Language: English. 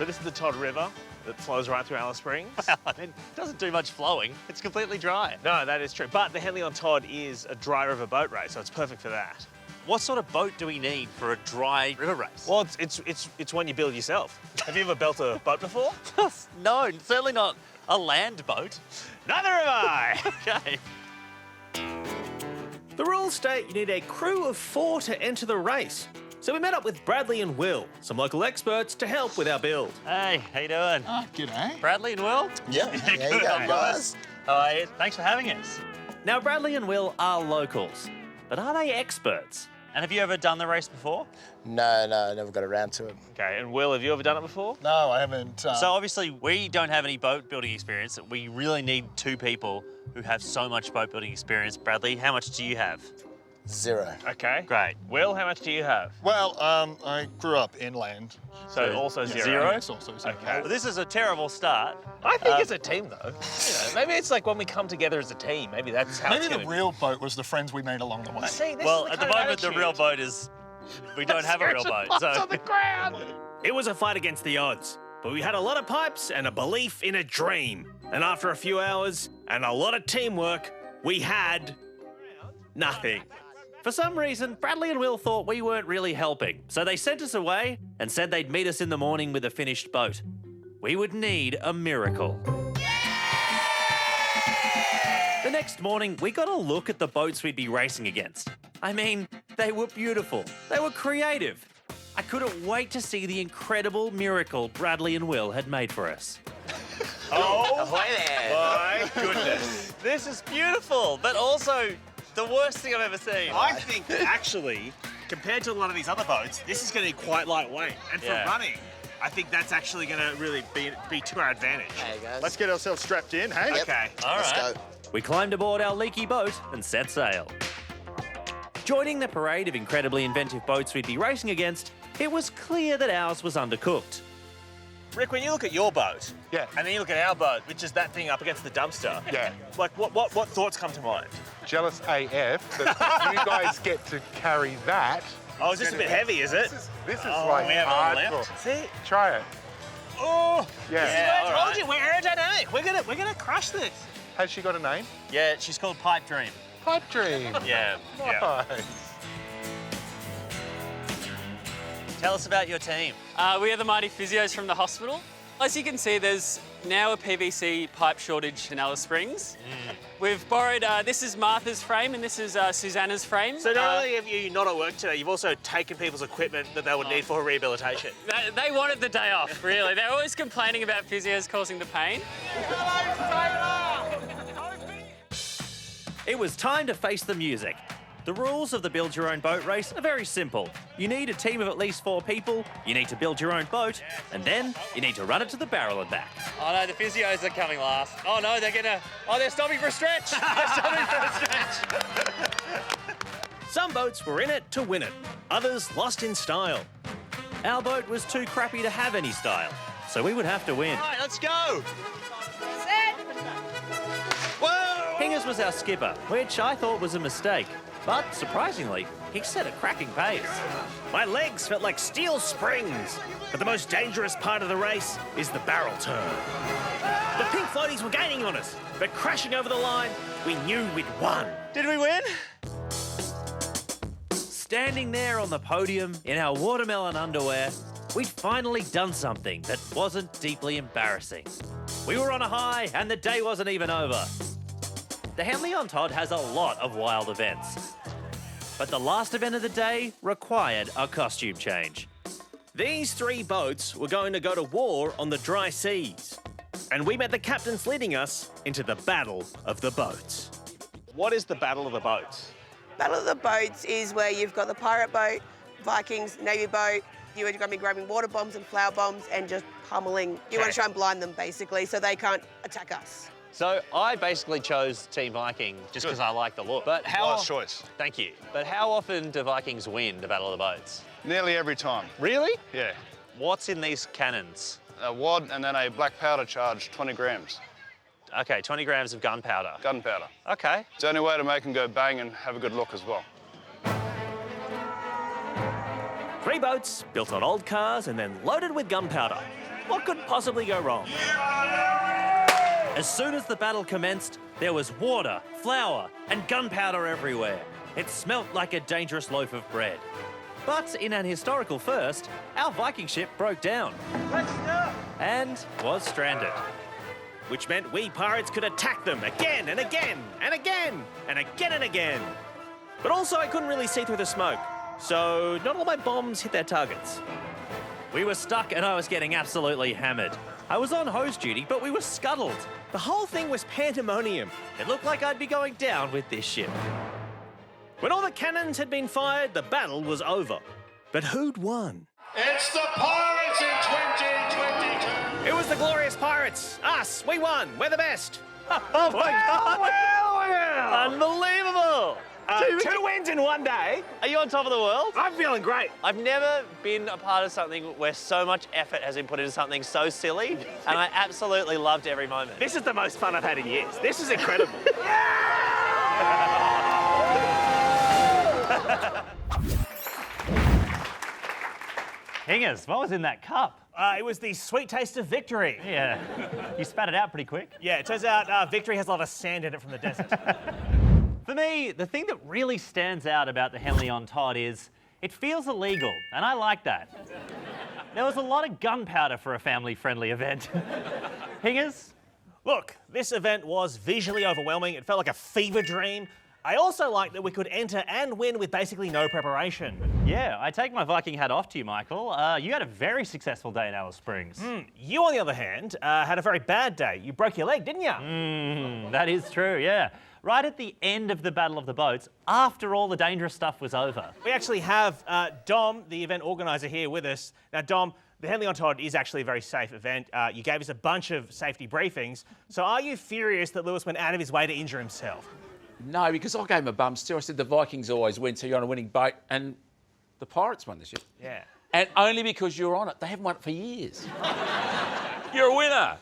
So this is the Todd River that flows right through Alice Springs. Well, it doesn't do much flowing. It's completely dry. No, that is true. But the Henley On Todd is a dry river boat race, so it's perfect for that. What sort of boat do we need for a dry river race? Well, it's one you build yourself. Have you ever built a boat before? No, certainly not a land boat. Neither have I. Okay. The rules state you need a crew of 4 to enter the race. So we met up with Bradley and Will, some local experts, to help with our build. Hey, how you doing? Oh, g'day. Bradley and Will? Yeah, how you going, guys? How are you? Thanks for having us. Now, Bradley and Will are locals, but are they experts? And have you ever done the race before? No, I never got around to it. Okay, and Will, have you ever done it before? No, I haven't. So obviously we don't have any boat building experience. We really need 2 people who have so much boat building experience. Bradley, how much do you have? 0. Okay. Great. Will, how much do you have? Well, I grew up inland. So also 0. Zero? It's also 0. Okay. Well, this is a terrible start. I think it's a team, though. You know, maybe it's like when we come together as a team. Maybe that's how Maybe it's the going real boat was the friends we made along the way. See, this Well, is at the moment, the real boat is... We don't have a real boat, so... on the ground. It was a fight against the odds, but we had a lot of pipes and a belief in a dream. And after a few hours and a lot of teamwork, we had nothing. For some reason, Bradley and Will thought we weren't really helping, so they sent us away and said they'd meet us in the morning with a finished boat. We would need a miracle. The next morning, we got a look at the boats we'd be racing against. I mean, they were beautiful. They were creative. I couldn't wait to see the incredible miracle Bradley and Will had made for us. Oh, my goodness. This is beautiful, but also the worst thing I've ever seen. I think that actually, compared to a lot of these other boats, this is going to be quite lightweight. And for Yeah. running, I think that's actually going to really be to our advantage. Hey, guys. Let's get ourselves strapped in, hey? Yep. Okay. All Let's right. go. We climbed aboard our leaky boat and set sail. Joining the parade of incredibly inventive boats we'd be racing against, it was clear that ours was undercooked. Rick, when you look at your boat, Yeah. and then you look at our boat, which is that thing up against the dumpster, Yeah. like what thoughts come to mind? Jealous AF that you guys get to carry that. Oh, is this a bit heavy, is it? This is Oh, like we have a lift. hardcore. See? Try it. Oh, Yeah. Yeah. I all told right. you, we're aerodynamic. We're gonna crush this. Has she got a name? Yeah, she's called Pipe Dream. Pipe Dream. Yeah. Nice. Tell us about your team. We are the Mighty Physios from the hospital. As you can see, there's now a PVC pipe shortage in Alice Springs. We've borrowed, this is Martha's frame and this is Susanna's frame. So not only have you not at work today, you've also taken people's equipment that they would need for rehabilitation. They wanted the day off, really. They're always complaining about physios causing the pain. It was time to face the music. The rules of the Build Your Own Boat race are very simple. You need a team of at least 4 people, you need to build your own boat, and then you need to run it to the barrel and back. Oh no, the physios are coming last. Oh no, they're stopping for a stretch. They're stopping for a stretch. Some boats were in it to win it, others lost in style. Our boat was too crappy to have any style, so we would have to win. All right, let's go. Hingers was our skipper, which I thought was a mistake. But, surprisingly, he set a cracking pace. My legs felt like steel springs. But the most dangerous part of the race is the barrel turn. The pink floaties were gaining on us, but crashing over the line, we knew we'd won. Did we win? Standing there on the podium in our watermelon underwear, we'd finally done something that wasn't deeply embarrassing. We were on a high and the day wasn't even over. The Henley On Todd has a lot of wild events, but the last event of the day required a costume change. These 3 boats were going to go to war on the dry seas, and we met the captains leading us into the Battle of the Boats. What is the Battle of the Boats? Battle of the Boats is where you've got the pirate boat, Vikings, Navy boat. You are going to be grabbing water bombs and flower bombs and just pummeling. You want to try and blind them, basically, so they can't attack us. So I basically chose Team Viking just because I like the look. But Wise choice. Thank you. But how often do Vikings win the Battle of the Boats? Nearly every time. Really? Yeah. What's in these cannons? A wad and then a black powder charge, 20 grams. Okay, 20 grams of gunpowder. Gunpowder. Okay. It's the only way to make them go bang and have a good look as well. 3 boats built on old cars and then loaded with gunpowder. What could possibly go wrong? As soon as the battle commenced, there was water, flour, and gunpowder everywhere. It smelt like a dangerous loaf of bread. But in an historical first, our Viking ship broke down and was stranded. Which meant we pirates could attack them again and again and again and again and again. But also I couldn't really see through the smoke, so not all my bombs hit their targets. We were stuck and I was getting absolutely hammered. I was on hose duty, but we were scuttled. The whole thing was pandemonium. It looked like I'd be going down with this ship. When all the cannons had been fired, the battle was over. But who'd won? It's the Pirates in 2022. It was the glorious pirates. Us, we won. We're the best. Oh my God! Unbelievable. 2 wins in one day. Are you on top of the world? I'm feeling great. I've never been a part of something where so much effort has been put into something so silly, and I absolutely loved every moment. This is the most fun I've had in years. This is incredible. Hingers, what was in that cup? It was the sweet taste of victory. Yeah, you spat it out pretty quick. Yeah, it turns out victory has a lot of sand in it from the desert. For me, the thing that really stands out about the Henley On Todd is it feels illegal, and I like that. There was a lot of gunpowder for a family-friendly event. Hingers? Look, this event was visually overwhelming. It felt like a fever dream. I also like that we could enter and win with basically no preparation. Yeah, I take my Viking hat off to you, Michael. You had a very successful day in Alice Springs. You, on the other hand, had a very bad day. You broke your leg, didn't you? That is true, yeah. Right at the end of the Battle of the Boats, after all the dangerous stuff was over. We actually have Dom, the event organiser, here with us. Now, Dom, the Henley On Todd is actually a very safe event. You gave us a bunch of safety briefings. So are you furious that Lewis went out of his way to injure himself? No, because I gave him a bum steer. I said the Vikings always win, so you're on a winning boat, and the Pirates won this year. Yeah. And only because you're on it. They haven't won it for years. You're a winner.